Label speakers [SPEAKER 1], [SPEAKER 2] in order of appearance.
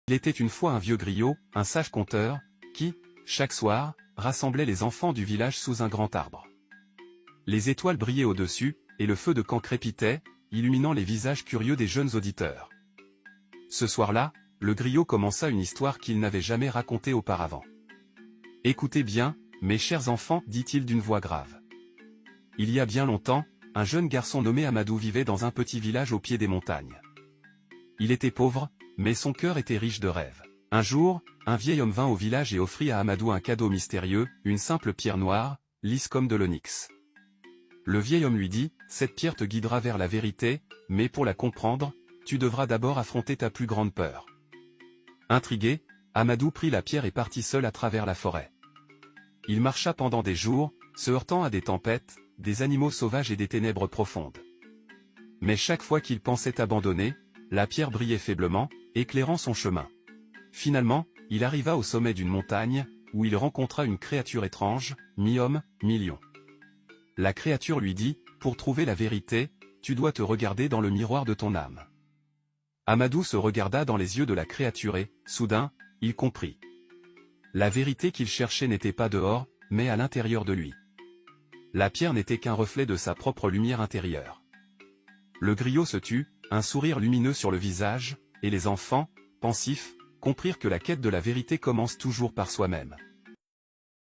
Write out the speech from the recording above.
[SPEAKER 1] Il était une fois un vieux griot, un sage conteur, qui, chaque soir, rassemblait les enfants du village sous un grand arbre. Les étoiles brillaient au-dessus, et le feu de camp crépitait, illuminant les visages curieux des jeunes auditeurs. Ce soir-là, le griot commença une histoire qu'il n'avait jamais racontée auparavant. « Écoutez bien, mes chers enfants, dit-il d'une voix grave. Il y a bien longtemps, un jeune garçon nommé Amadou vivait dans un petit village au pied des montagnes. Il était pauvre, mais son cœur était riche de rêves. Un jour, un vieil homme vint au village et offrit à Amadou un cadeau mystérieux, une simple pierre noire, lisse comme de l'onyx. Le vieil homme lui dit, « Cette pierre te guidera vers la vérité, mais pour la comprendre, tu devras d'abord affronter ta plus grande peur. » Intrigué, Amadou prit la pierre et partit seul à travers la forêt. Il marcha pendant des jours, se heurtant à des tempêtes, des animaux sauvages et des ténèbres profondes. Mais chaque fois qu'il pensait abandonner, la pierre brillait faiblement, éclairant son chemin. Finalement, il arriva au sommet d'une montagne, où il rencontra une créature étrange, mi-homme, mi-lion. La créature lui dit, « Pour trouver la vérité, tu dois te regarder dans le miroir de ton âme. » Amadou se regarda dans les yeux de la créature et, soudain, il comprit. La vérité qu'il cherchait n'était pas dehors, mais à l'intérieur de lui. La pierre n'était qu'un reflet de sa propre lumière intérieure. Le griot se tut, un sourire lumineux sur le visage, et les enfants, pensifs, comprirent que la quête de la vérité commence toujours par soi-même.